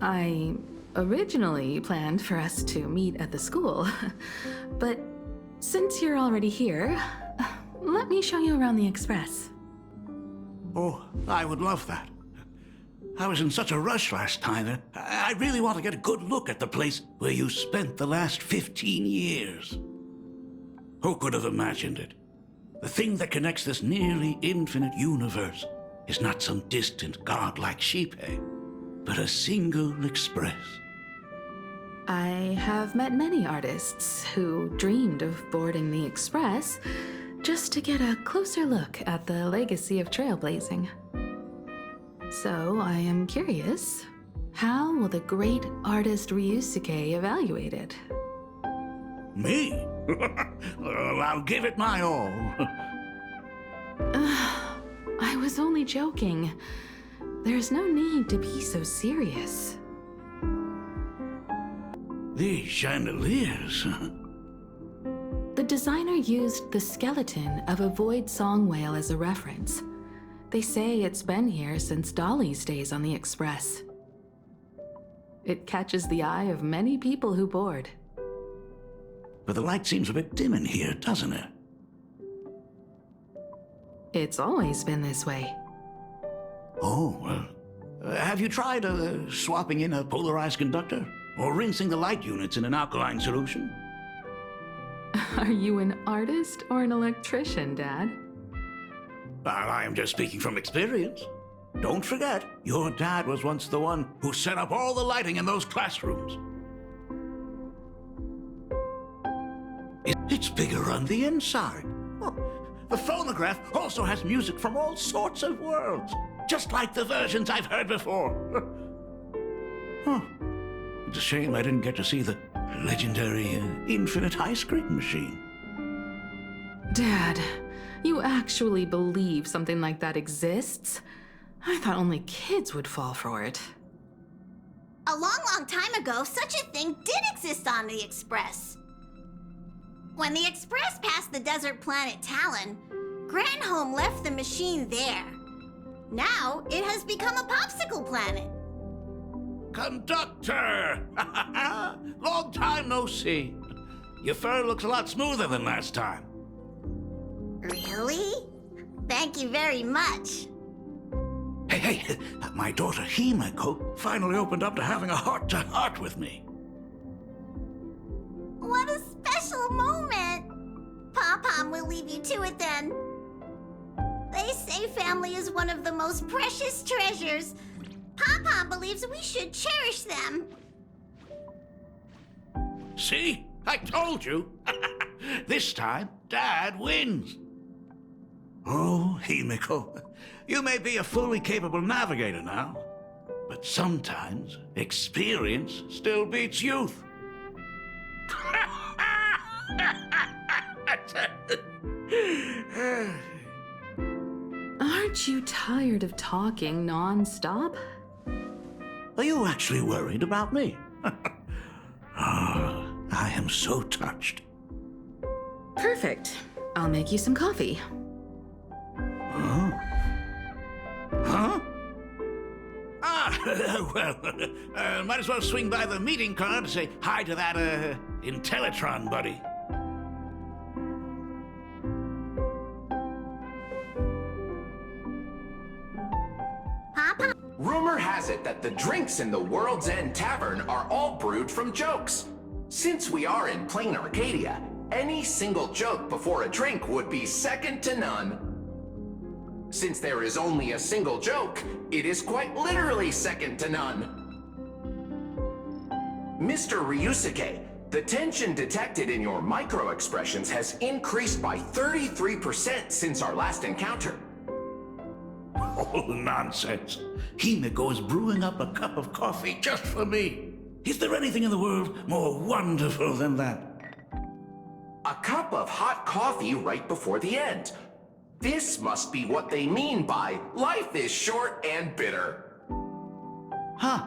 I originally planned for us to meet at the school, but since you're already here, let me show you around the Express. Oh, I would love that. I was in such a rush last time that I really want to get a good look at the place where you spent the last 15 years. Who could have imagined it? The thing that connects this nearly infinite universe is not some distant godlike sheephead, but a single express. I have met many artists who dreamed of boarding the Express just to get a closer look at the legacy of trailblazing. So I am curious, how will the great artist Ryusuke evaluate it? Me? Well, I'll give it my all. I was only joking. There's no need to be so serious. These chandeliers. The designer used the skeleton of a void song whale as a reference. They say it's been here since Dolly's days on the Express. It catches the eye of many people who board. But the light seems a bit dim in here, doesn't it? It's always been this way. Oh, well. Have you tried swapping in a polarized conductor? Or rinsing the light units in an alkaline solution? Are you an artist or an electrician, Dad? Well, I am just speaking from experience. Don't forget, your dad was once the one who set up all the lighting in those classrooms. It's bigger on the inside. Oh, the phonograph also has music from all sorts of worlds, just like the versions I've heard before. Huh. It's a shame I didn't get to see the legendary infinite ice cream machine. Dad, you actually believe something like that exists? I thought only kids would fall for it. A long, long time ago, such a thing did exist on the Express. When the Express passed the desert planet Talon, Granholm left the machine there. Now, it has become a popsicle planet. Conductor! Long time no see. Your fur looks a lot smoother than last time. Really? Thank you very much. Hey, my daughter Himeko finally opened up to having a heart-to-heart with me. What a special moment! Pom-Pom will leave you to it then. They say family is one of the most precious treasures. Pom-Pom believes we should cherish them. See? I told you. This time, Dad wins. Oh, Himeko, you may be a fully capable navigator now, but sometimes experience still beats youth. Aren't you tired of talking non-stop? Are you actually worried about me? Oh, I am so touched. Perfect. I'll make you some coffee. Huh? Huh? Well, might as well swing by the meeting car to say hi to that, Intellitron buddy. Pom-Pom? Rumor has it that the drinks in the World's End Tavern are all brewed from jokes. Since we are in Planarcadia, any single joke before a drink would be second to none. Since there is only a single joke, it is quite literally second to none. Mr. Ryusuke, the tension detected in your micro-expressions has increased by 33% since our last encounter. Oh, nonsense. Himeko is brewing up a cup of coffee just for me. Is there anything in the world more wonderful than that? A cup of hot coffee right before the end. This must be what they mean by life is short and bitter. Huh.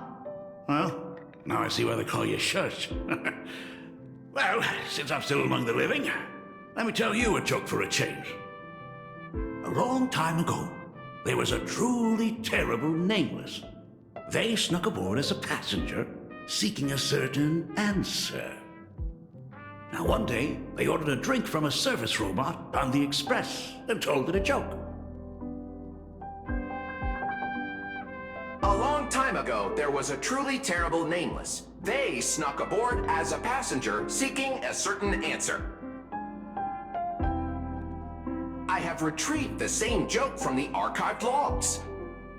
Well, now I see why they call you Shush. Well, since I'm still among the living, let me tell you a joke for a change. A long time ago, there was a truly terrible nameless. they snuck aboard as a passenger, seeking a certain answer. Now, one day, they ordered a drink from a service robot on the Express and told it a joke. A long time ago, there was a truly terrible nameless. They snuck aboard as a passenger, seeking a certain answer. I have retrieved the same joke from the archived logs.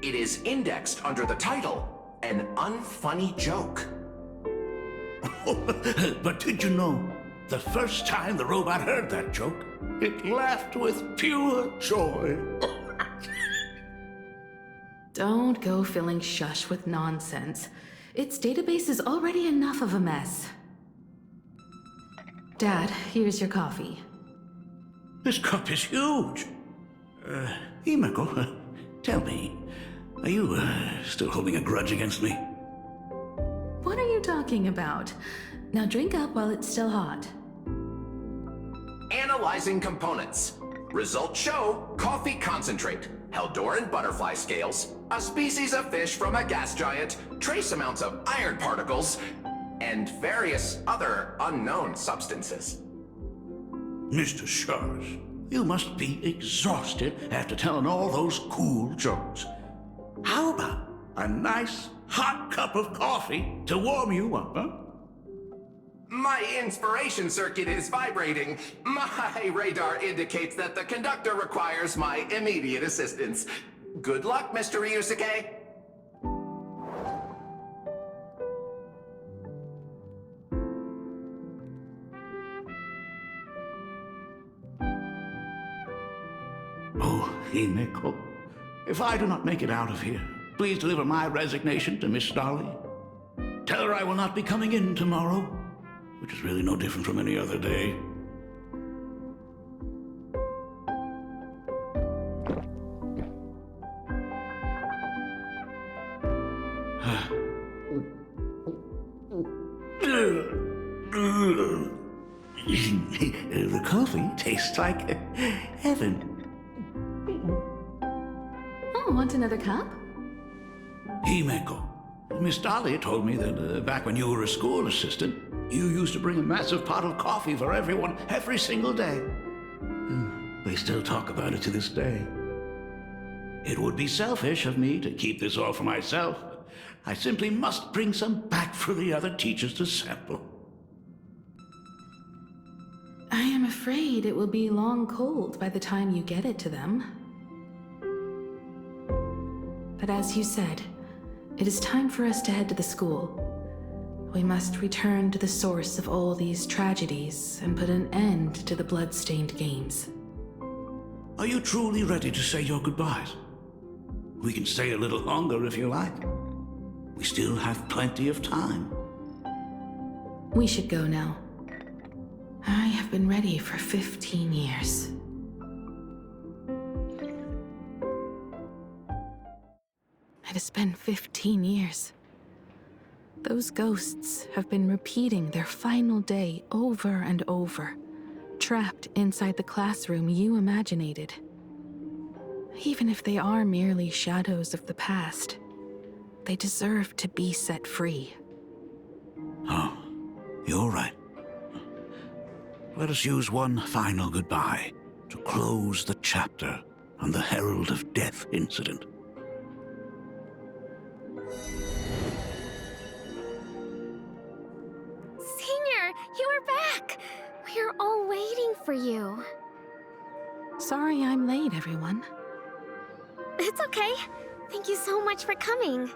It is indexed under the title, An Unfunny Joke. But did you know, the first time the robot heard that joke, it laughed with pure joy. Don't go filling Shush with nonsense. Its database is already enough of a mess. Dad, here's your coffee. This cup is huge. Himeko, tell me, are you still holding a grudge against me? What are you talking about? Now drink up while it's still hot. Analyzing components. Results show coffee concentrate, Heldoran butterfly scales, a species of fish from a gas giant, trace amounts of iron particles, and various other unknown substances. Mr. Shush, you must be exhausted after telling all those cool jokes. How about a nice hot cup of coffee to warm you up, huh? My inspiration circuit is vibrating. My radar indicates that the conductor requires my immediate assistance. Good luck, Mr. Ryusuke. Oh, Himeko, if I do not make it out of here, please deliver my resignation to Miss Dolly. Tell her I will not be coming in tomorrow, which is really no different from any other day. The coffee tastes like heaven. Oh, want another cup? Himeko, Miss Dolly told me that back when you were a school assistant, you used to bring a massive pot of coffee for everyone every single day. They still talk about it to this day. It would be selfish of me to keep this all for myself. I simply must bring some back for the other teachers to sample. I am afraid it will be long cold by the time you get it to them. But as you said, it is time for us to head to the school. We must return to the source of all these tragedies and put an end to the blood-stained games. Are you truly ready to say your goodbyes? We can stay a little longer if you like. We still have plenty of time. We should go now. I have been ready for 15 years. It has been 15 years. Those ghosts have been repeating their final day over and over, trapped inside the classroom you imaginated. Even if they are merely shadows of the past, they deserve to be set free. Oh, you're right. Let us use one final goodbye to close the chapter on the Herald of Death incident. Senior, you are back! We are all waiting for you. Sorry I'm late, everyone. It's okay. Thank you so much for coming.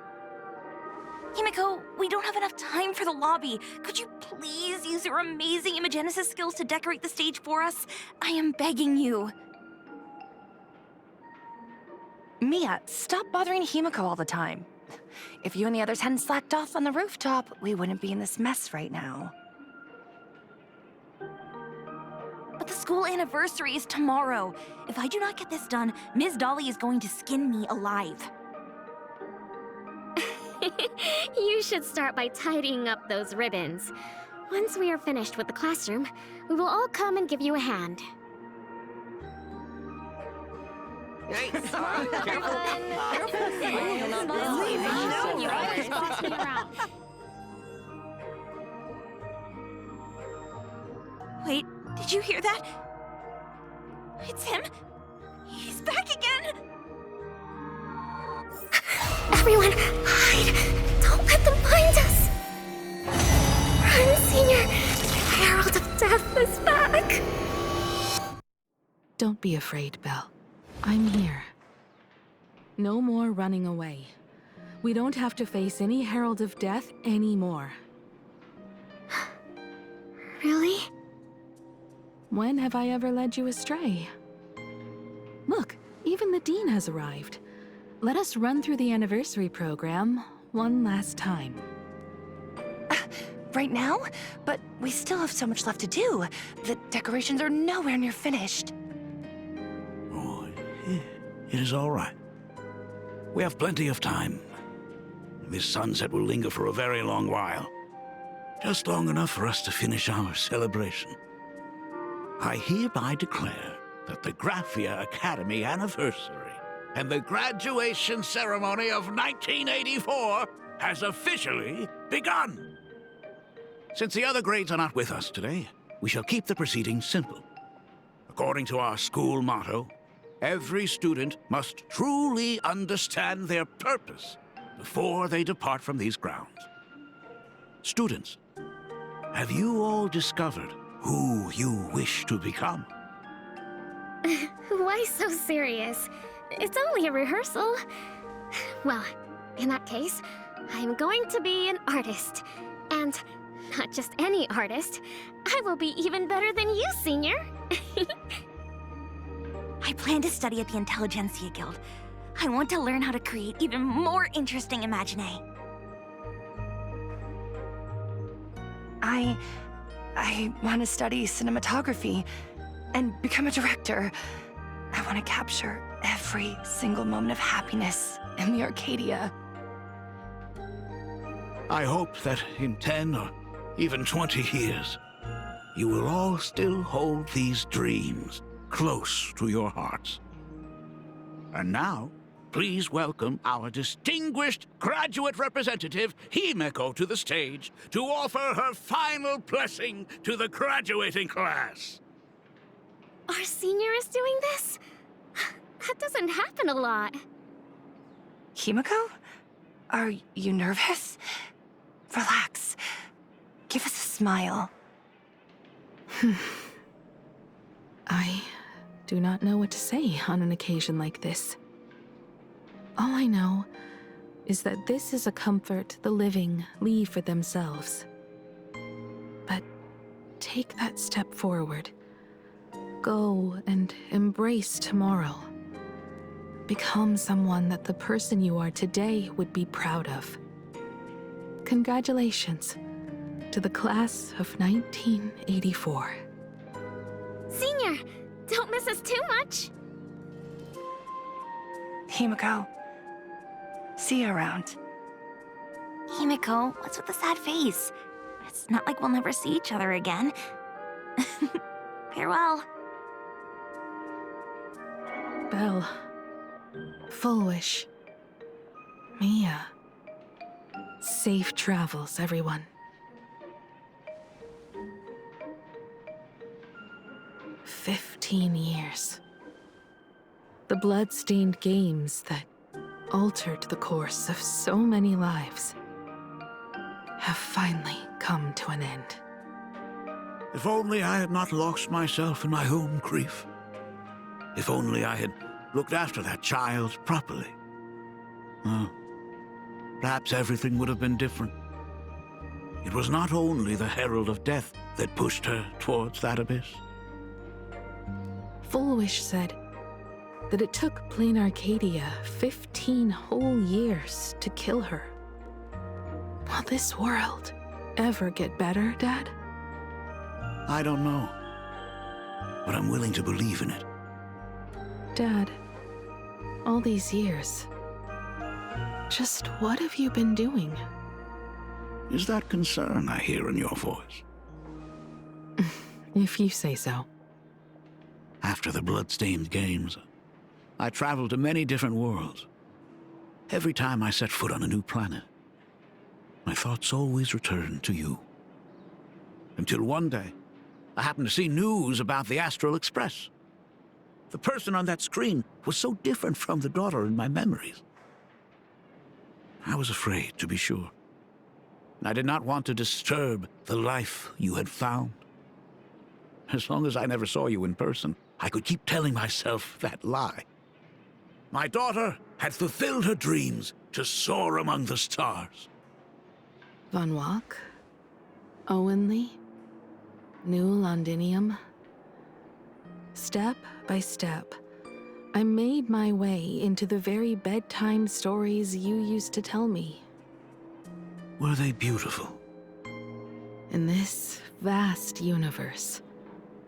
Himeko, we don't have enough time for the lobby. Could you please use your amazing Imagenesis skills to decorate the stage for us? I am begging you. Mia, stop bothering Himeko all the time. If you and the others hadn't slacked off on the rooftop, we wouldn't be in this mess right now. But the school anniversary is tomorrow. If I do not get this done, Ms. Dolly is going to skin me alive. You should start by tidying up those ribbons. Once we are finished with the classroom, we will all come and give you a hand. Hey, Careful. Wait, did you hear that? It's him. He's back again. Everyone, hide! Don't let them find us! Run, Senior! The Herald of Death is back! Don't be afraid, Belle. I'm here. No more running away. We don't have to face any Herald of Death anymore. Really? When have I ever led you astray? Look, even the Dean has arrived. Let us run through the anniversary program one last time. Right now? But we still have so much left to do. The decorations are nowhere near finished. Oh, it is all right. We have plenty of time. This sunset will linger for a very long while. Just long enough for us to finish our celebration. I hereby declare that the Graphia Academy anniversary and the graduation ceremony of 1984 has officially begun. Since the other grades are not with us today, we shall keep the proceedings simple. According to our school motto, every student must truly understand their purpose before they depart from these grounds. Students, have you all discovered who you wish to become? Why so serious? It's only a rehearsal. Well, in that case, I'm going to be an artist. And not just any artist. I will be even better than you, Senior. I plan to study at the Intelligentsia Guild. I want to learn how to create even more interesting imaginae. I want to study cinematography and become a director. I want to capture every single moment of happiness in the Arcadia. I hope that in 10 or even 20 years, you will all still hold these dreams close to your hearts. And now, please welcome our distinguished graduate representative, Himeko, to the stage to offer her final blessing to the graduating class. Our Senior is doing this? That doesn't happen a lot. Himeko? Are you nervous? Relax. Give us a smile. I do not know what to say on an occasion like this. All I know is that this is a comfort the living leave for themselves. But take that step forward. Go and embrace tomorrow. Become someone that the person you are today would be proud of. Congratulations to the class of 1984. Senior, don't miss us too much. Himeko, see you around. Himeko, what's with the sad face? It's not like we'll never see each other again. Farewell. Belle, Full Wish, Mia. Safe travels, everyone. 15 years. The blood-stained games that altered the course of so many lives have finally come to an end. If only I had not lost myself in my own grief. If only I had looked after that child properly. Perhaps everything would have been different. It was not only the Herald of Death that pushed her towards that abyss. Full Wish said that it took Planarcadia 15 whole years to kill her. Will this world ever get better, Dad? I don't know, but I'm willing to believe in it. Dad, all these years, just what have you been doing? Is that concern I hear in your voice? If you say so. After the blood-stained games, I traveled to many different worlds. Every time I set foot on a new planet, my thoughts always returned to you. Until one day, I happened to see news about the Astral Express. The person on that screen was so different from the daughter in my memories. I was afraid, to be sure. I did not want to disturb the life you had found. As long as I never saw you in person, I could keep telling myself that lie. My daughter had fulfilled her dreams to soar among the stars. Von Walk, Owenly, New Londinium. Step by step, I made my way into the very bedtime stories you used to tell me. Were they beautiful? In this vast universe,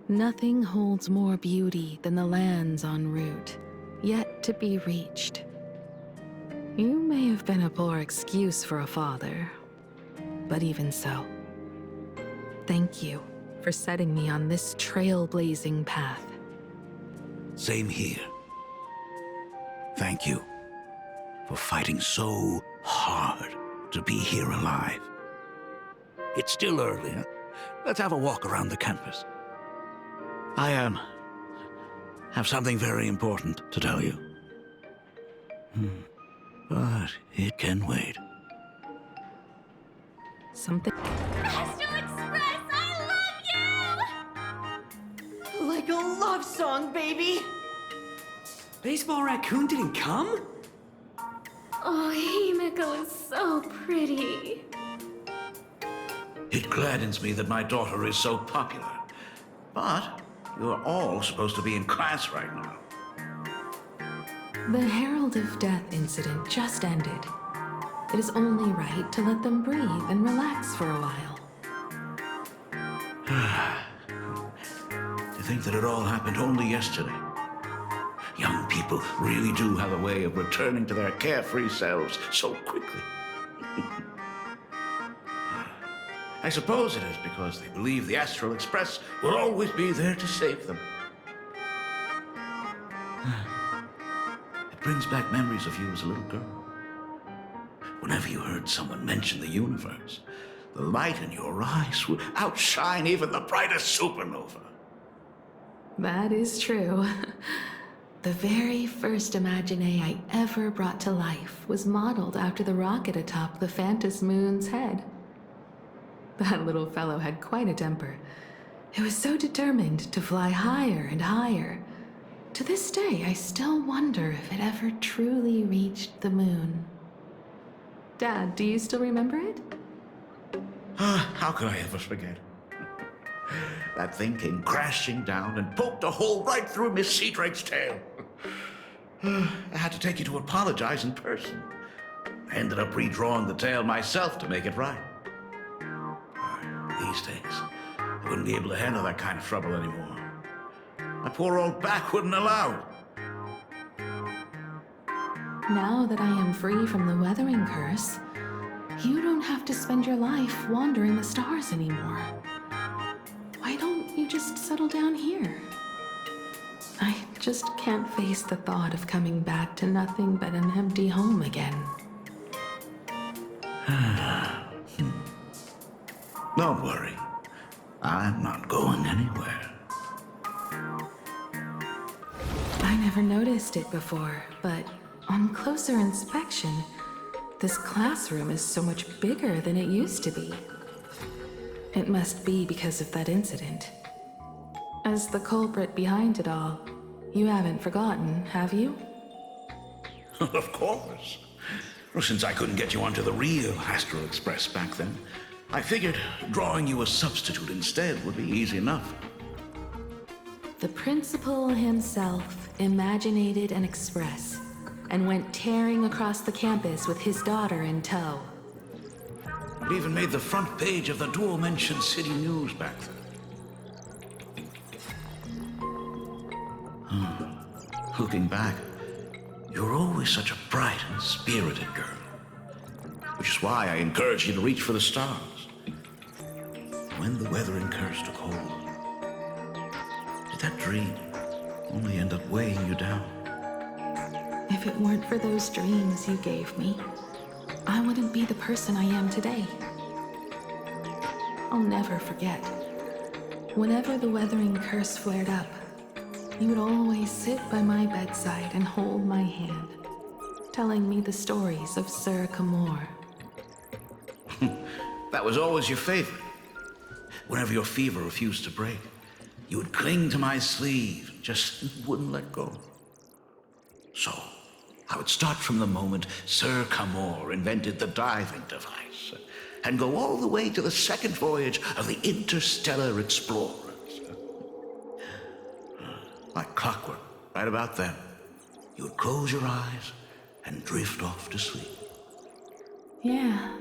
nothing holds more beauty than the lands en route, yet to be reached. You may have been a poor excuse for a father, but even so, thank you for setting me on this trailblazing path. Same here. Thank you for fighting so hard to be here alive. It's still early, huh? Let's have a walk around the campus. I have something very important to tell you. But it can wait. Something. Astral Express, I love you! Like a love song, baby! Baseball Raccoon didn't come? Oh, Himiko is so pretty. It gladdens me that my daughter is so popular. But you're all supposed to be in class right now. The Herald of Death incident just ended. It is only right to let them breathe and relax for a while. To think that it all happened only yesterday. Young people really do have a way of returning to their carefree selves so quickly. I suppose it is because they believe the Astral Express will always be there to save them. It brings back memories of you as a little girl. Whenever you heard someone mention the universe, the light in your eyes would outshine even the brightest supernova. That is true. The very first Imagine I ever brought to life was modeled after the rocket atop the Phantom Moon's head. That little fellow had quite a temper. It was so determined to fly higher and higher. To this day, I still wonder if it ever truly reached the moon. Dad, do you still remember it? How could I ever forget? That thing came crashing down and poked a hole right through Miss Seadrake's tail. I had to take you to apologize in person. I ended up redrawing the tail myself to make it right. These days, I wouldn't be able to handle that kind of trouble anymore. My poor old back wouldn't allow it. Now that I am free from the weathering curse, you don't have to spend your life wandering the stars anymore. Why don't you just settle down here? I just can't face the thought of coming back to nothing but an empty home again. Don't worry. I'm not going anywhere. I never noticed it before, but on closer inspection, this classroom is so much bigger than it used to be. It must be because of that incident. As the culprit behind it all, you haven't forgotten, have you? Of course. Well, since I couldn't get you onto the real Astral Express back then, I figured drawing you a substitute instead would be easy enough. The principal himself imaginated an express and went tearing across the campus with his daughter in tow. It even made the front page of the dual-mentioned city news back then. Looking back, you were always such a bright and spirited girl. Which is why I encourage you to reach for the stars. When the weathering curse took hold, did that dream only end up weighing you down? If it weren't for those dreams you gave me, I wouldn't be the person I am today. I'll never forget. Whenever the weathering curse flared up, you would always sit by my bedside and hold my hand, telling me the stories of Sir Camor. That was always your favorite. Whenever your fever refused to break, you would cling to my sleeve, just wouldn't let go. So, I would start from the moment Sir Camor invented the diving device, and go all the way to the second voyage of the interstellar explorers. Like clockwork, right about then, you would close your eyes and drift off to sleep. Yeah,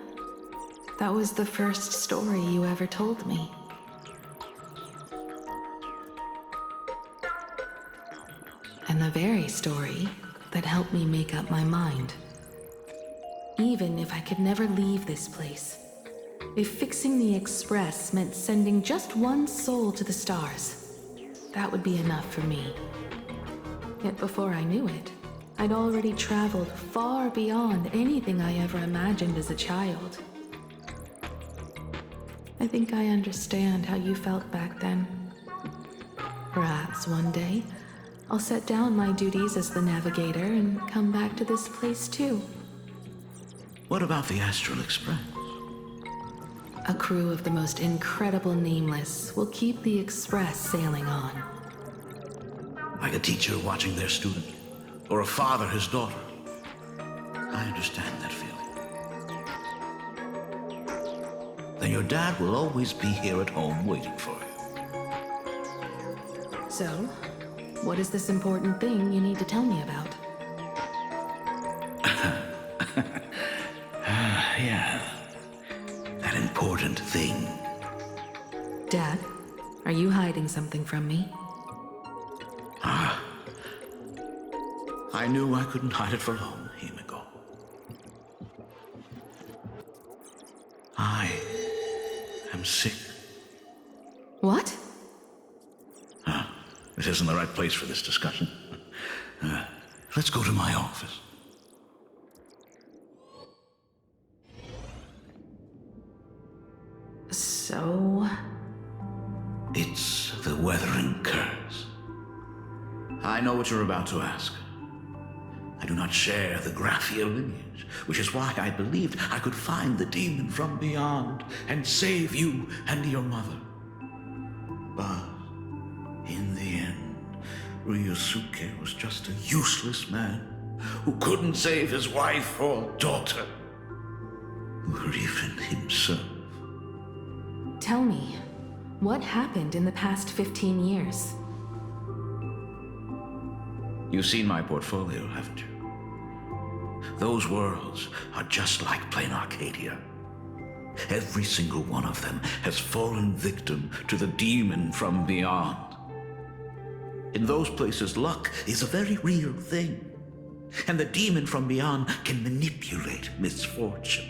that was the first story you ever told me. And the very story that helped me make up my mind. Even if I could never leave this place, if fixing the Express meant sending just one soul to the stars, that would be enough for me. Yet before I knew it, I'd already traveled far beyond anything I ever imagined as a child. I think I understand how you felt back then. Perhaps one day, I'll set down my duties as the navigator and come back to this place too. What about the Astral Express? A crew of the most incredible nameless will keep the Express sailing on. Like a teacher watching their student, or a father his daughter. I understand that feeling. Then your dad will always be here at home waiting for you. So, what is this important thing you need to tell me about? Yeah, that important thing. Dad, are you hiding something from me? I knew I couldn't hide it for long, Himiko. I am sick. What? This isn't the right place for this discussion. Let's go to my office. So... It's the Weathering Curse. I know what you're about to ask. I do not share the Graphia lineage, which is why I believed I could find the demon from beyond and save you and your mother. But in the end, Ryosuke was just a useless man who couldn't save his wife or daughter, or even himself. Tell me, what happened in the past 15 years? You've seen my portfolio, haven't you? Those worlds are just like Planarcadia. Every single one of them has fallen victim to the demon from beyond. In those places, luck is a very real thing, and the demon from beyond can manipulate misfortune.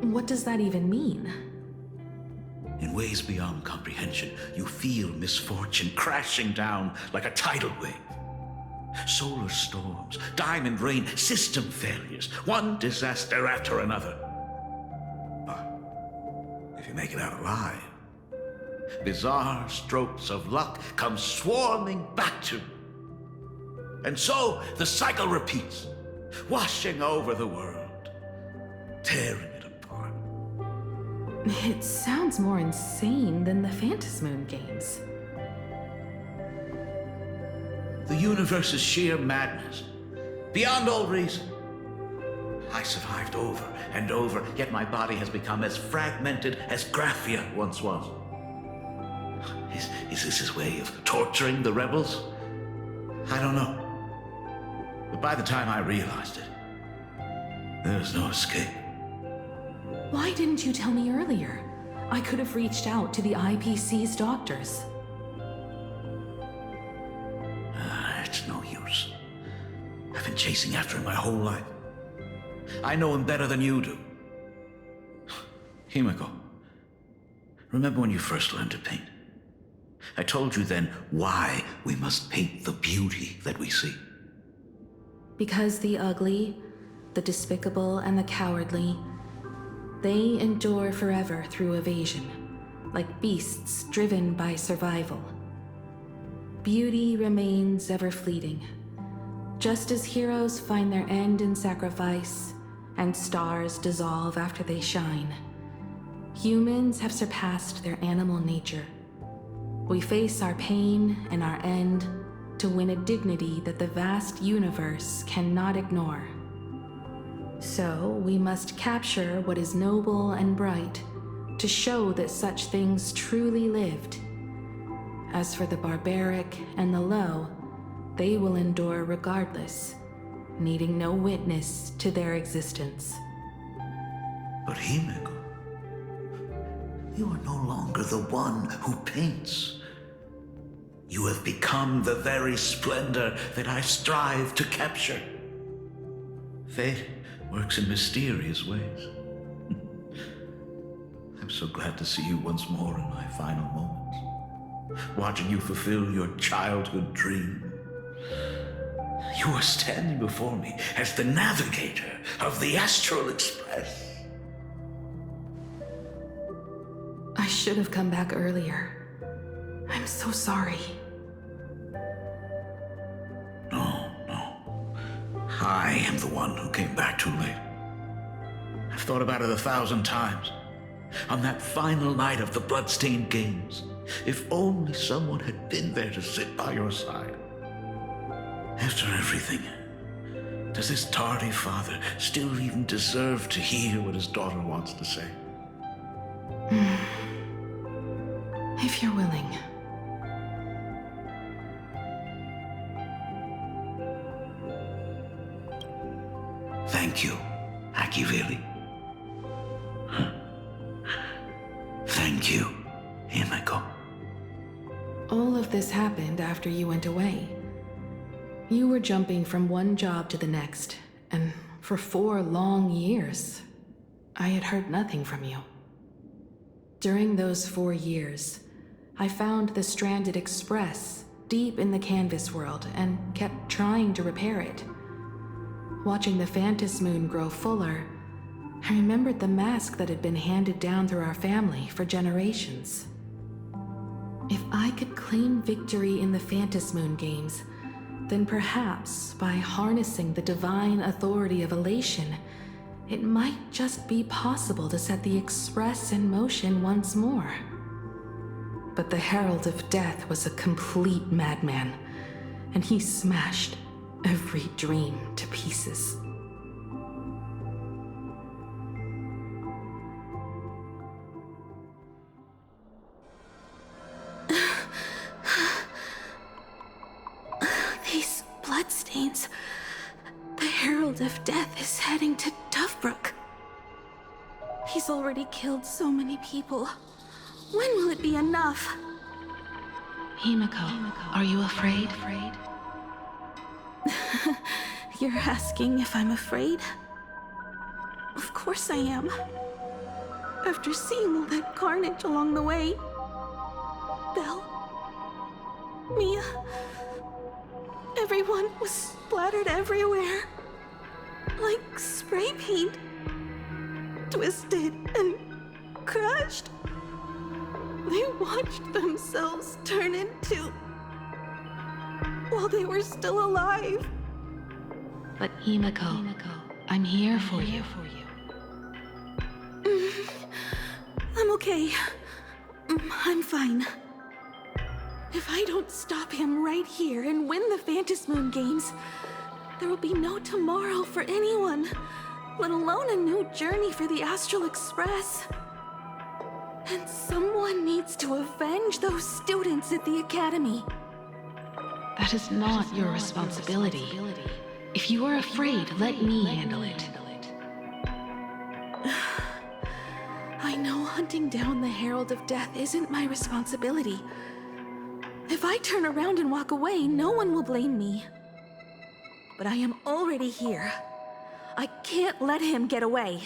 What does that even mean? In ways beyond comprehension, you feel misfortune crashing down like a tidal wave. Solar storms, diamond rain, system failures, one disaster after another. But if you make it out alive, bizarre strokes of luck come swarming back to you. And so the cycle repeats, washing over the world, tearing it apart. It sounds more insane than the Phantasmoon games. The universe is sheer madness, beyond all reason. I survived over and over, yet my body has become as fragmented as Graphia once was. Is this his way of torturing the rebels? I don't know. But by the time I realized it, there was no escape. Why didn't you tell me earlier? I could have reached out to the IPC's doctors. It's no use. I've been chasing after him my whole life. I know him better than you do. Himiko, remember when you first learned to paint? I told you then why we must paint the beauty that we see. Because the ugly, the despicable, and the cowardly, they endure forever through evasion, like beasts driven by survival. Beauty remains ever fleeting, just as heroes find their end in sacrifice, and stars dissolve after they shine. Humans have surpassed their animal nature. We face our pain and our end to win a dignity that the vast universe cannot ignore. So we must capture what is noble and bright to show that such things truly lived. As for the barbaric and the low, they will endure regardless, needing no witness to their existence. But Himeko, you are no longer the one who paints. You have become the very splendor that I strive to capture. Fate works in mysterious ways. I'm so glad to see you once more in my final moments, watching you fulfill your childhood dream. You are standing before me as the navigator of the Astral Express. I should have come back earlier. I'm so sorry. No. I am the one who came back too late. I've thought about it 1,000 times. On that final night of the Bloodstained Games, if only someone had been there to sit by your side. After everything, does this tardy father still even deserve to hear what his daughter wants to say? If you're willing. Thank you, Akiveli. Thank you, Himeko. All of this happened after you went away. You were jumping from one job to the next, and for 4 long years, I had heard nothing from you. During those 4 years, I found the stranded Express deep in the canvas world and kept trying to repair it. Watching the Phantom Moon grow fuller, I remembered the mask that had been handed down through our family for generations. If I could claim victory in the Phantom Moon games, then perhaps by harnessing the divine authority of elation, it might just be possible to set the Express in motion once more. But the Herald of Death was a complete madman, and he smashed every dream to pieces. These bloodstains. The Herald of Death is heading to Dovebrook. He's already killed so many people. When will it be enough? Himeko, are you afraid? You're asking if I'm afraid? Of course I am. After seeing all that carnage along the way. Belle, Mia, everyone was splattered everywhere. Like spray paint. Twisted and crushed. They watched themselves turn into... while they were still alive. But Himeko, I'm here for you. I'm okay. I'm fine. If I don't stop him right here and win the Phantom Moon games, there will be no tomorrow for anyone, let alone a new journey for the Astral Express. And someone needs to avenge those students at the Academy. That is not your responsibility. If you are afraid, let me handle it. I know hunting down the Herald of Death isn't my responsibility. If I turn around and walk away, no one will blame me. But I am already here. I can't let him get away.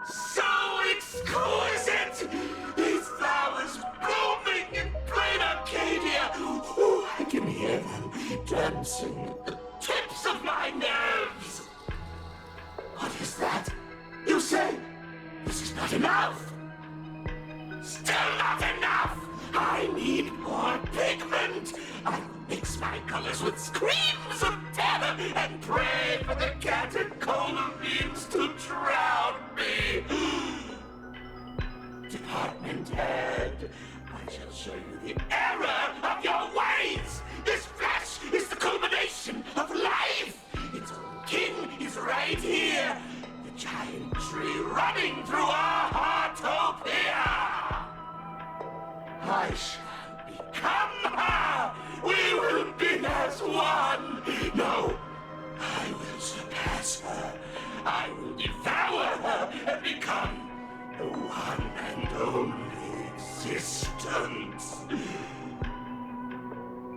So exquisite! These flowers blooming in Planarcadia! Ooh, I can hear them dancing at the tips of my nerves. What is that? You say this is not enough? Still not enough! I need more pigment! I will mix my colors with screams of terror and pray for the catecholamines to drown me! Department head, I shall show you the error of your ways! This flesh is the culmination of life! Its own king is right here! The giant tree running through our heartopia! I shall become her! We will be as one! No, I will surpass her! I will devour her and become the one and only existence!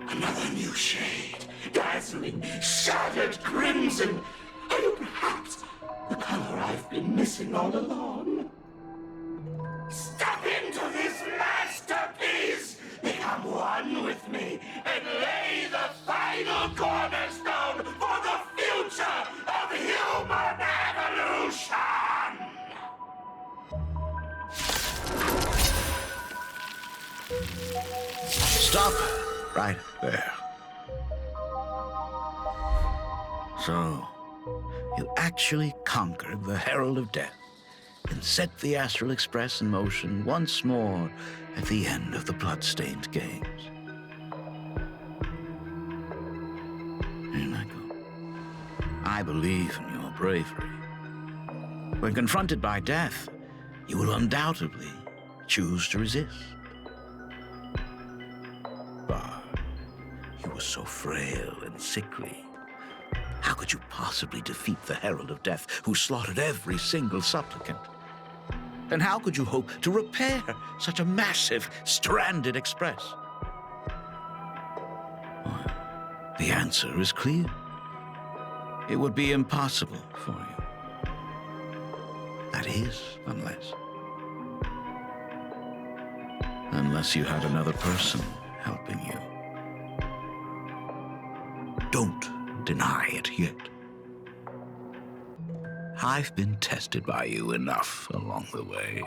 Another new shade, dazzling, shattered crimson! Are you perhaps the color I've been missing all along? Step into this masterpiece! Become one with me and lay the final cornerstone for the future of human evolution! Stop right there. So, you actually conquered the Herald of Death and set the Astral Express in motion once more at the end of the blood-stained games. Michael, I believe in your bravery. When confronted by death, you will undoubtedly choose to resist. But you were so frail and sickly. How could you possibly defeat the Herald of Death, who slaughtered every single supplicant? And how could you hope to repair such a massive, stranded express? Well, the answer is clear. It would be impossible for you. That is, unless you had another person helping you. Don't deny it yet. I've been tested by you enough along the way.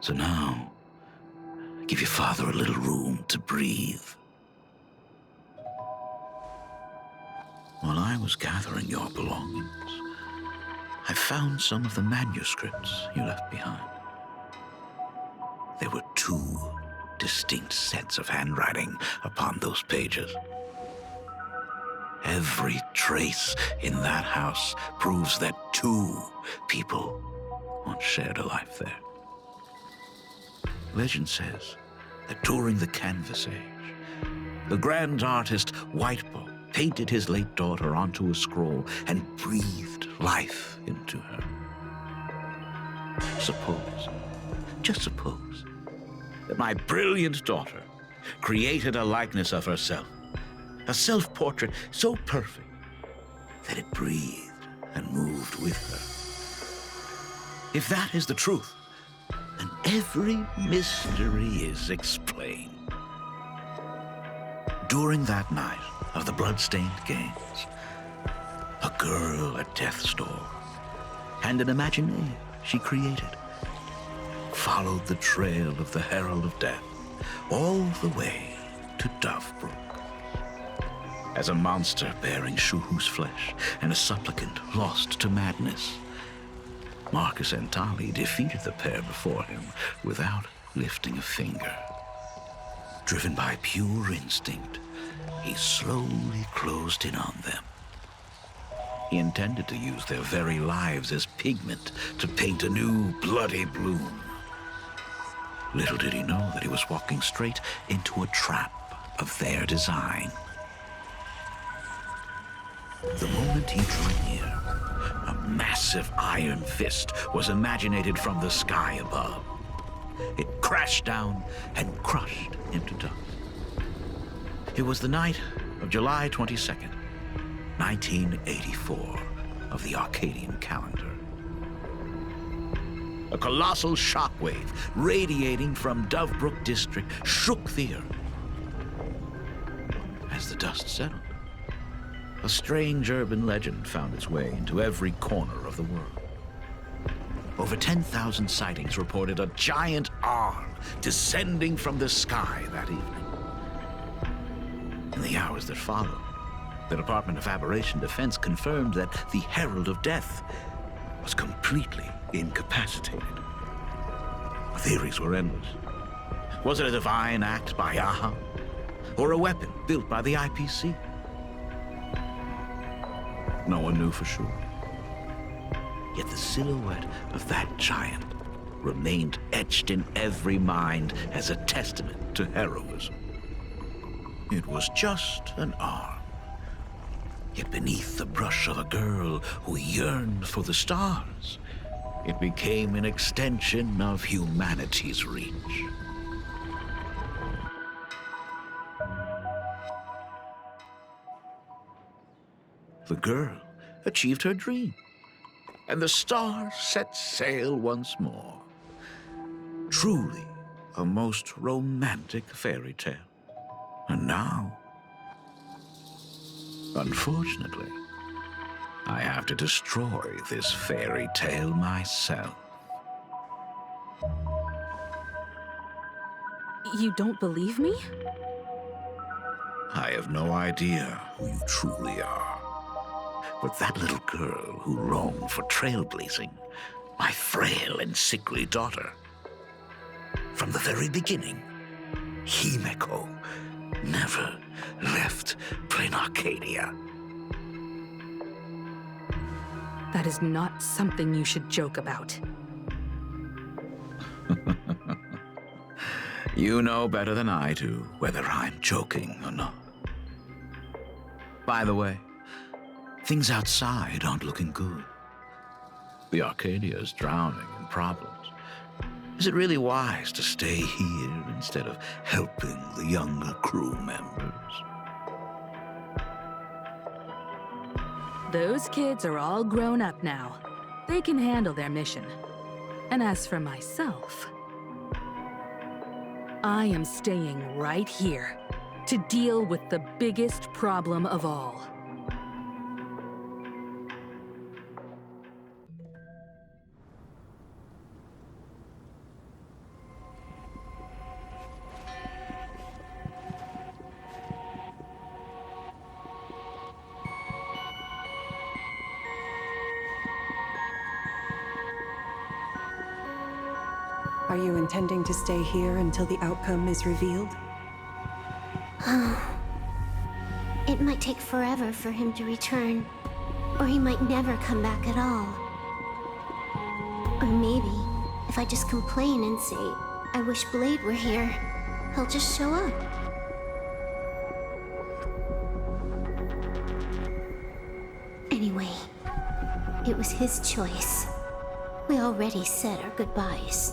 So now, give your father a little room to breathe. While I was gathering your belongings, I found some of the manuscripts you left behind. There were 2 distinct sets of handwriting upon those pages. Every trace in that house proves that 2 people once shared a life there. Legend says that during the Canvas Age, the grand artist Whitebow painted his late daughter onto a scroll and breathed life into her. Suppose, just suppose, that my brilliant daughter created a likeness of herself, a self-portrait so perfect that it breathed and moved with her. If that is the truth, then every mystery is explained. During that night of the blood-stained games, a girl at death's door and an imagination she created followed the trail of the Herald of Death all the way to Dovebrook. As a monster bearing Shuhu's flesh and a supplicant lost to madness, Marcus and Tali defeated the pair before him without lifting a finger. Driven by pure instinct, he slowly closed in on them. He intended to use their very lives as pigment to paint a new bloody bloom. Little did he know that he was walking straight into a trap of their design. The moment he drew near, a massive iron fist was imaginated from the sky above. It crashed down and crushed into dust. It was the night of July 22nd, 1984, of the Arcadian calendar. A colossal shockwave radiating from Dovebrook District shook the earth as the dust settled, a strange urban legend found its way into every corner of the world. Over 10,000 sightings reported a giant arm descending from the sky that evening. In the hours that followed, the Department of Aberration Defense confirmed that the Herald of Death was completely incapacitated. Theories were endless. Was it a divine act by Aha? Or a weapon built by the IPC? No one knew for sure. Yet the silhouette of that giant remained etched in every mind as a testament to heroism. It was just an arm. Yet beneath the brush of a girl who yearned for the stars, it became an extension of humanity's reach. The girl achieved her dream, and the stars set sail once more. Truly a most romantic fairy tale. And now, unfortunately, I have to destroy this fairy tale myself. You don't believe me? I have no idea who you truly are. But that little girl who roamed for trailblazing, my frail and sickly daughter. From the very beginning, Himeko never left Planarcadia. That is not something you should joke about. You know better than I do whether I'm joking or not. By the way, things outside aren't looking good. The Arcadia is drowning in problems. Is it really wise to stay here instead of helping the younger crew members? Those kids are all grown up now. They can handle their mission. And as for myself, I am staying right here to deal with the biggest problem of all. Are you intending to stay here until the outcome is revealed? It might take forever for him to return, or he might never come back at all. Or maybe, if I just complain and say, I wish Blade were here, he'll just show up. Anyway, it was his choice. We already said our goodbyes.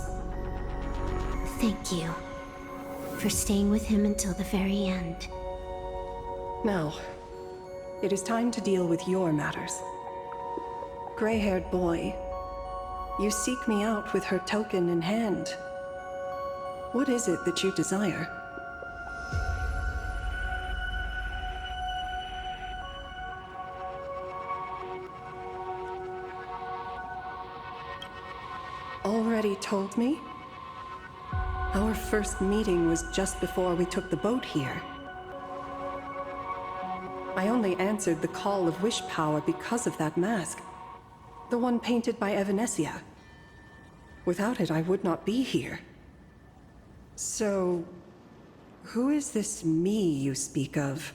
Thank you for staying with him until the very end. Now, it is time to deal with your matters. Gray-haired boy, you seek me out with her token in hand. What is it that you desire? Already told me? Our first meeting was just before we took the boat here. I only answered the call of wish power because of that mask. The one painted by Evanesia. Without it, I would not be here. So, who is this me you speak of?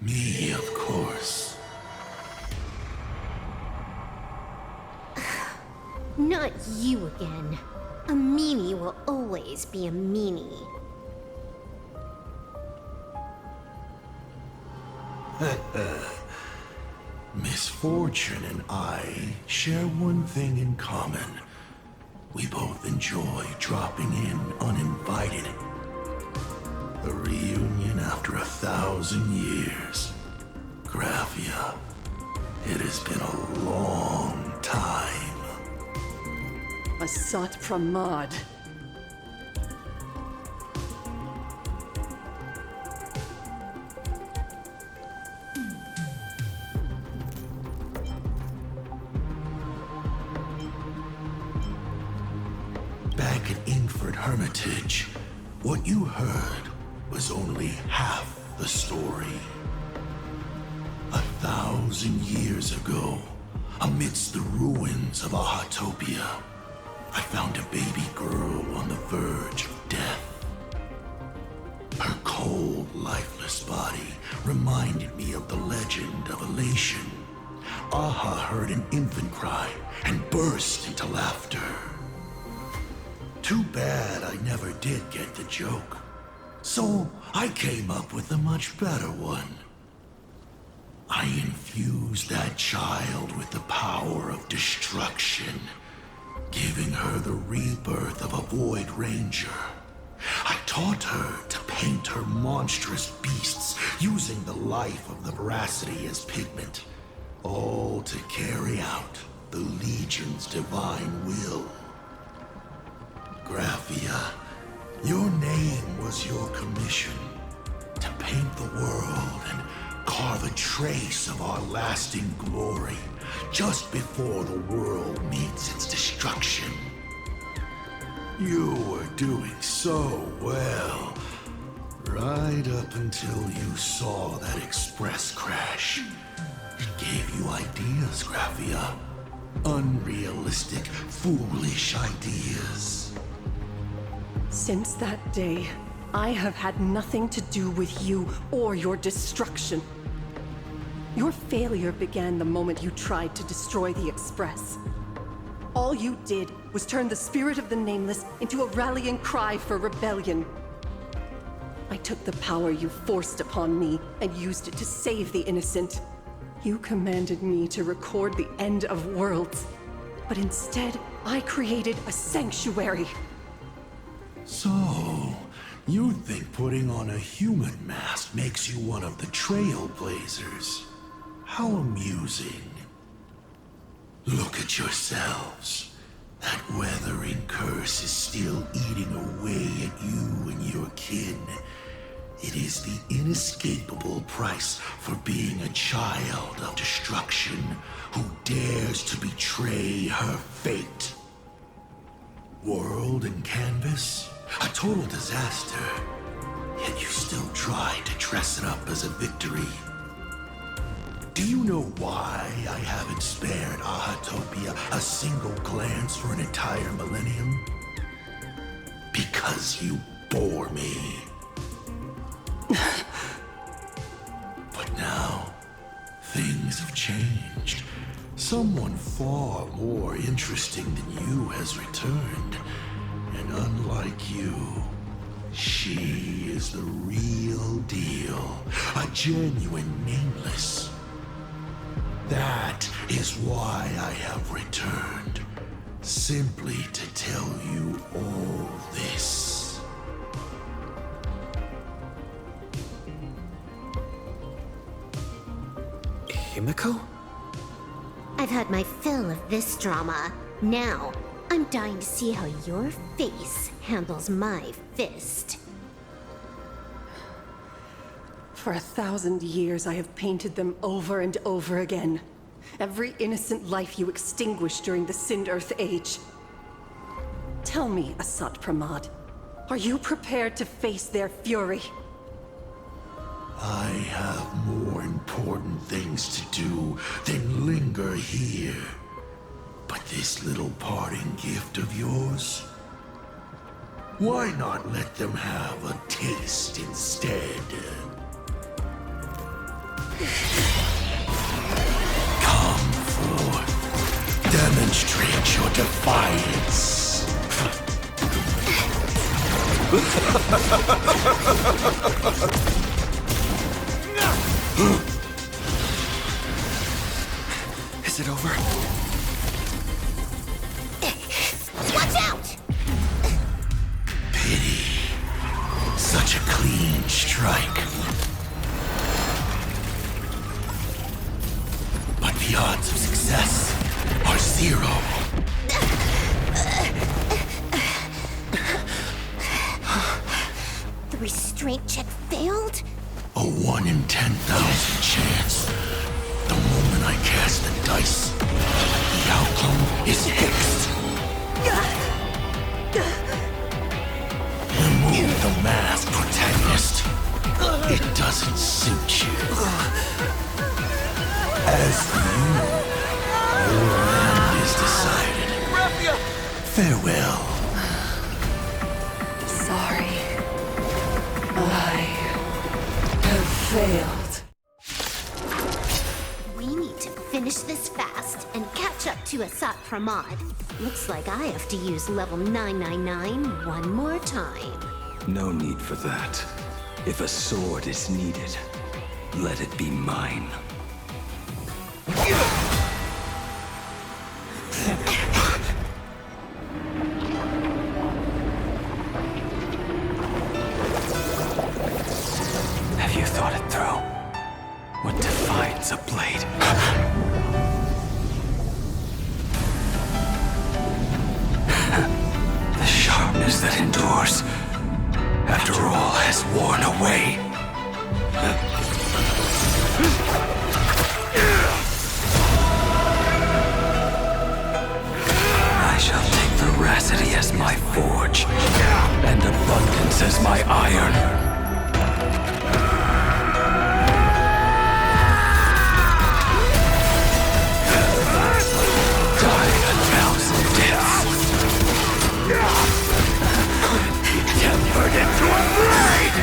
Me, of course. Not you again. A meanie will always be a meanie. Misfortune and I share one thing in common. We both enjoy dropping in uninvited. A reunion after 1,000 years. Graphia, it has been a long time. Asat Pramad. like an infant hermitage, what you heard was only half the story. 1,000 years ago, amidst the ruins of Ahatopia, I found a baby girl on the verge of death. Her cold, lifeless body reminded me of the legend of Elation. Aha heard an infant cry and burst into laughter. Too bad I never did get the joke. So I came up with a much better one. I infused that child with the power of destruction, giving her the rebirth of a Void Ranger. I taught her to paint her monstrous beasts using the life of the veracity as pigment, all to carry out the Legion's divine will. Graphia, your name was your commission, to paint the world and carve a trace of our lasting glory just before the world meets its destruction. You were doing so well, right up until you saw that express crash. It gave you ideas, Graphia. Unrealistic, foolish ideas. Since that day, I have had nothing to do with you or your destruction. Your failure began the moment you tried to destroy the Express. All you did was turn the spirit of the Nameless into a rallying cry for rebellion. I took the power you forced upon me and used it to save the innocent. You commanded me to record the end of worlds, but instead, I created a sanctuary. So, you think putting on a human mask makes you one of the Trailblazers? How amusing. Look at yourselves. That weathering curse is still eating away at you and your kin. It is the inescapable price for being a child of destruction who dares to betray her fate. World and canvas, a total disaster. Yet you still tried to dress it up as a victory. Do you know why I haven't spared Ahatopia a single glance for an entire millennium? Because you bore me. But now, things have changed. Someone far more interesting than you has returned. And unlike you, she is the real deal. A genuine Nameless. That is why I have returned. Simply to tell you all this. Himiko? I've had my fill of this drama. Now, I'm dying to see how your face handles my fist. For 1,000 years, I have painted them over and over again. Every innocent life you extinguished during the Sind-Earth Age. Tell me, Asat Pramad, are you prepared to face their fury? I have more important things to do than linger here. But this little parting gift of yours? Why not let them have a taste instead? Come forth. Demonstrate your defiance. Is it over? Watch out! Pity. Such a clean strike. But the odds of success are 0. The restraint check failed? A 1 in 10,000 chance. The moment I cast the dice, the outcome is fixed. Asat Pramod. Looks like I have to use level 999 one more time. No need for that. If a sword is needed, let it be mine. Have you thought it through? What defines a blade? The sharpness that endures after all has worn away. I shall take veracity as my forge, and abundance as my iron. Tempered into a blade!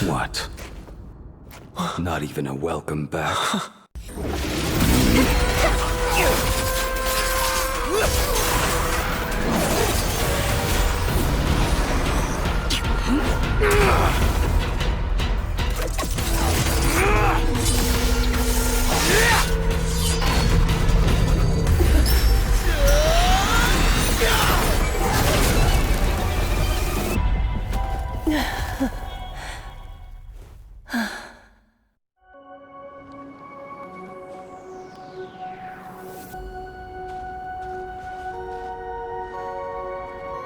What? Not even a welcome back?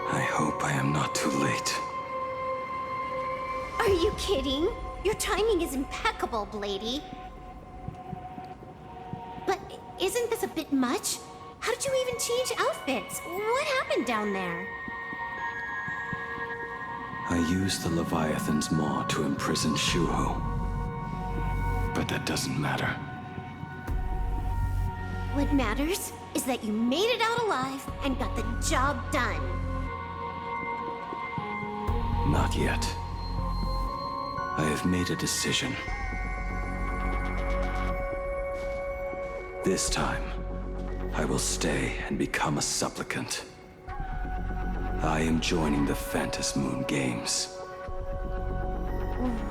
I hope I am not too late. Are you kidding? Your timing is impeccable, Blady. But isn't this a bit much? How did you even change outfits? What happened down there? I used the Leviathan's maw to imprison Shuho. But that doesn't matter. What matters is that you made it out alive and got the job done. Not yet. I have made a decision. This time, I will stay and become a supplicant. I am joining the Phantas Moon Games.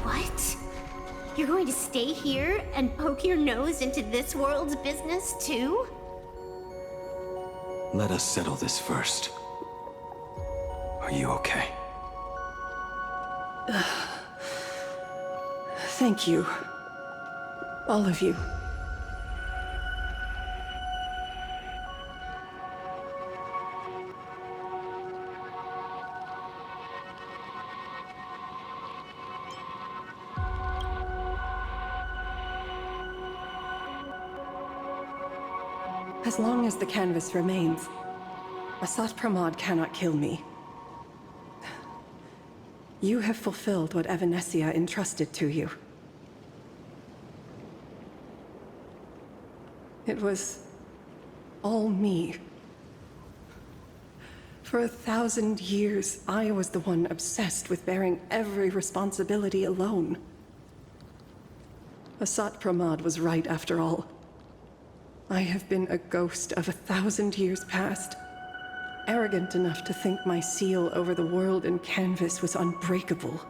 What? You're going to stay here and poke your nose into this world's business too? Let us settle this first. Are you okay? Thank you. All of you. As long as the canvas remains, Asat Pramod cannot kill me. You have fulfilled what Evanesia entrusted to you. It was all me. For 1,000 years, I was the one obsessed with bearing every responsibility alone. Asat Pramod was right after all. I have been a ghost of 1,000 years past, arrogant enough to think my seal over the world and canvas was unbreakable.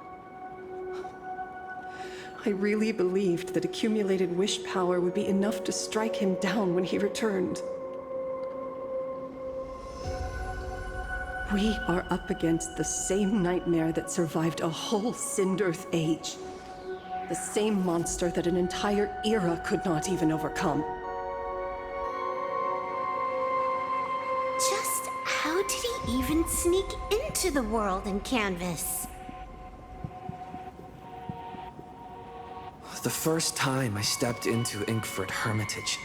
I really believed that accumulated wish power would be enough to strike him down when he returned. We are up against the same nightmare that survived a whole Sindearth age. The same monster that an entire era could not even overcome. Just how did he even sneak into the world and canvas? The first time I stepped into Inkford Hermitage,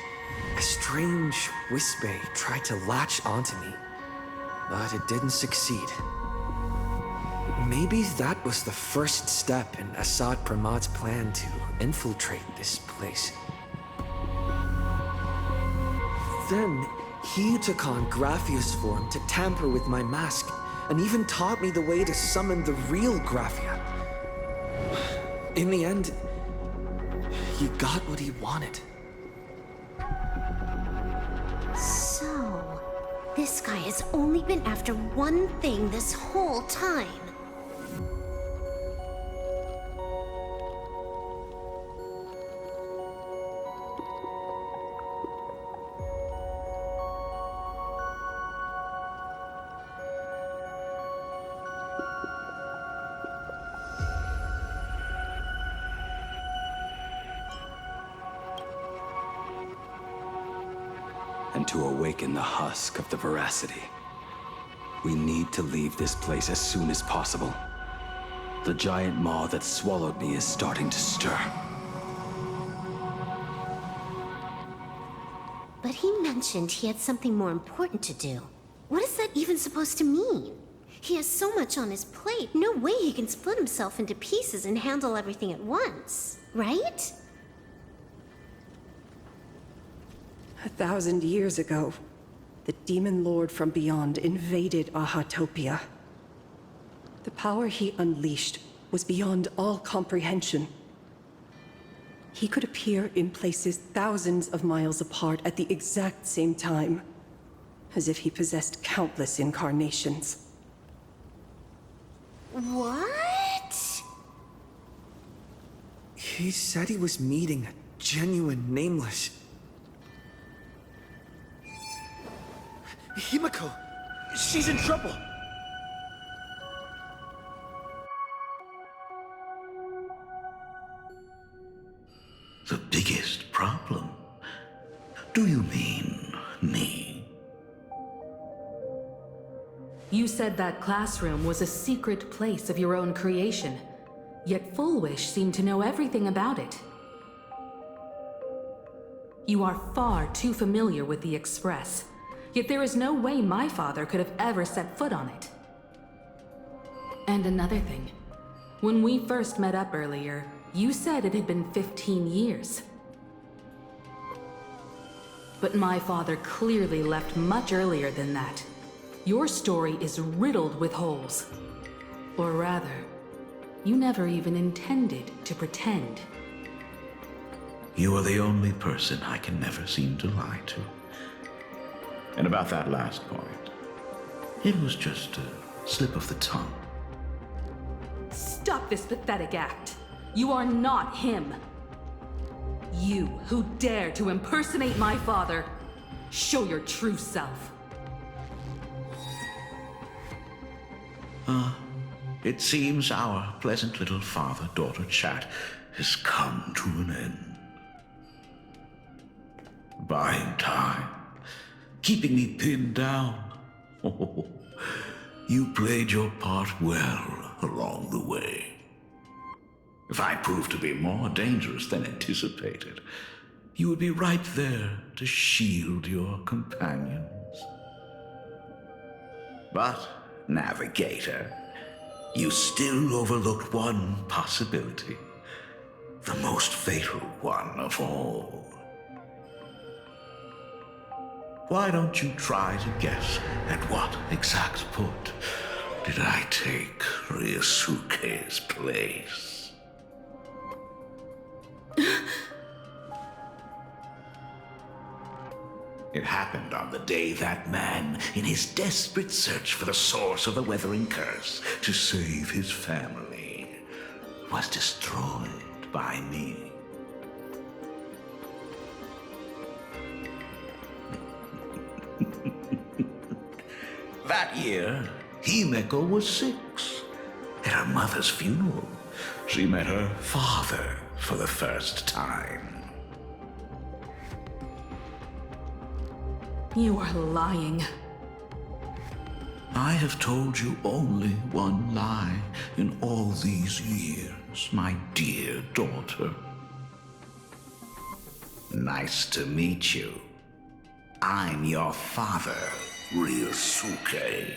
a strange whisper tried to latch onto me, but it didn't succeed. Maybe that was the first step in Asat Pramod's plan to infiltrate this place. Then, he took on Graphia's form to tamper with my mask, and even taught me the way to summon the real Graphia. In the end, He got what he wanted. So, this guy has only been after one thing this whole time. And to awaken the husk of the veracity, we need to leave this place as soon as possible. The giant maw that swallowed me is starting to stir. But he mentioned he had something more important to do. What is that even supposed to mean? He has so much on his plate, no way he can split himself into pieces and handle everything at once, right? 1,000 years ago, the demon lord from beyond invaded Ahatopia. The power he unleashed was beyond all comprehension. He could appear in places thousands of miles apart at the exact same time, as if he possessed countless incarnations. What? He said he was meeting a genuine nameless. Himiko! She's in trouble! The biggest problem? Do you mean me? You said that classroom was a secret place of your own creation, yet Fullwish seemed to know everything about it. You are far too familiar with the Express, yet there is no way my father could have ever set foot on it. And another thing, when we first met up earlier, you said it had been 15 years. But my father clearly left much earlier than that. Your story is riddled with holes. Or rather, you never even intended to pretend. You are the only person I can never seem to lie to. And about that last point, it was just a slip of the tongue. Stop this pathetic act. You are not him. You who dare to impersonate my father, show your true self. It seems our pleasant little father-daughter chat has come to an end. Buying time, keeping me pinned down. Oh, you played your part well along the way. If I proved to be more dangerous than anticipated, you would be right there to shield your companions. But, Navigator, you still overlooked one possibility. The most fatal one of all. Why don't you try to guess at what exact point did I take Ryosuke's place? It happened on the day that man, in his desperate search for the source of the Weathering Curse to save his family, was destroyed by me. That year, Himeko was 6. At her mother's funeral, she met her father for the first time. You are lying. I have told you only one lie in all these years, my dear daughter. Nice to meet you. I'm your father, Ryosuke.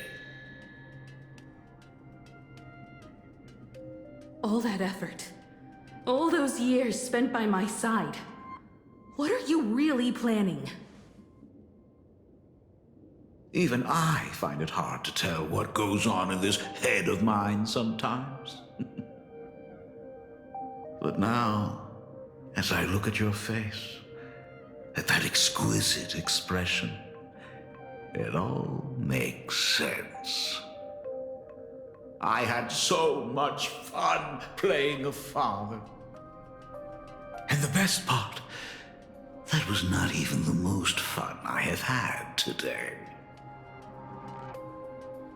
All that effort, all those years spent by my side. What are you really planning? Even I find it hard to tell what goes on in this head of mine sometimes. But now, as I look at your face, at that exquisite expression, it all makes sense. I had so much fun playing a father. And the best part, that was not even the most fun I have had today.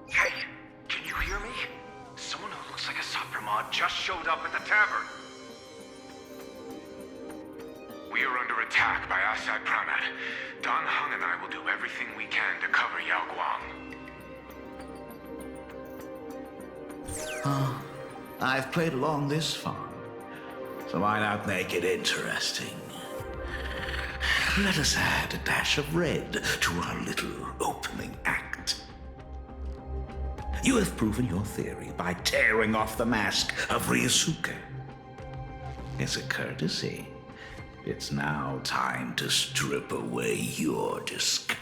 Hey, can you hear me? Someone who looks like a Supremod just showed up at the tavern. We are under attack by Asai Pranat. Don Hung and I will do everything we can to cover Yao Guang. I've played along this far, so why not make it interesting? Let us add a dash of red to our little opening act. You have proven your theory by tearing off the mask of Ryosuke. As a courtesy, it's now time to strip away your disguise.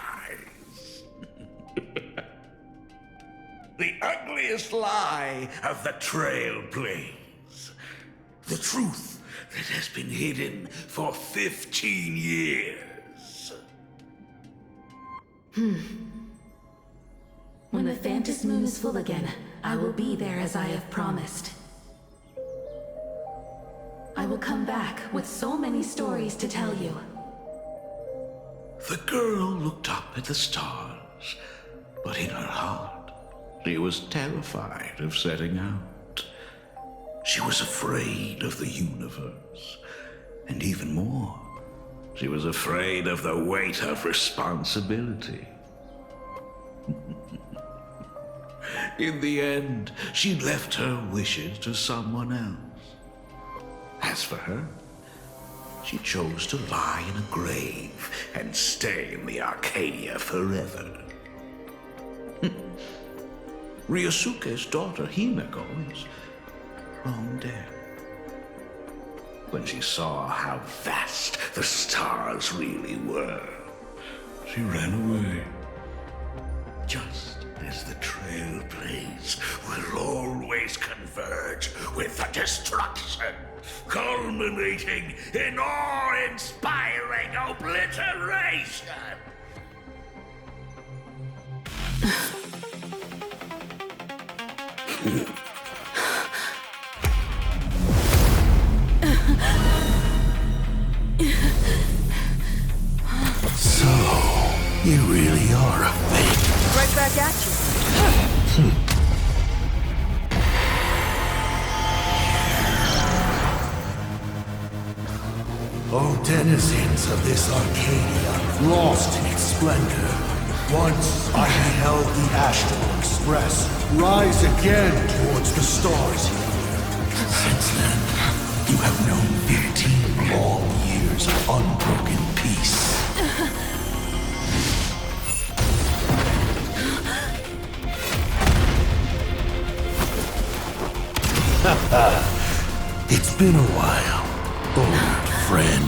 The ugliest lie of the Trailblaze. The truth that has been hidden for 15 years. When the Phantom Moon is full again, I will be there as I have promised. I will come back with so many stories to tell you. The girl looked up at the stars, but in her heart, she was terrified of setting out. She was afraid of the universe, and even more, she was afraid of the weight of responsibility. In the end, she left her wishes to someone else. As for her, she chose to lie in a grave and stay in the Arcadia forever. Ryosuke's daughter Himeko is long dead. When she saw how vast the stars really were, she ran away. Just as the Trailblaze will always converge with the destruction, culminating in awe-inspiring obliteration. So, you really are a fake. Right back at you. O denizens of this Arcadia, lost in its splendor, once I beheld the Astral Express rise again towards the stars here. Since then, you have known 15 long years of unbroken peace. It's been a while, old friend.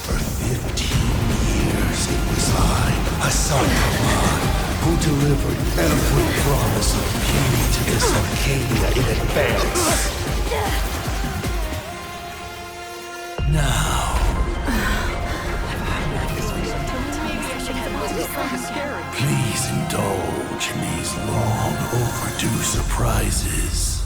For 15 years it was I, Hassan Kaman, who delivered every promise of beauty to this Arcadia in advance. Now, please indulge in these long overdue surprises.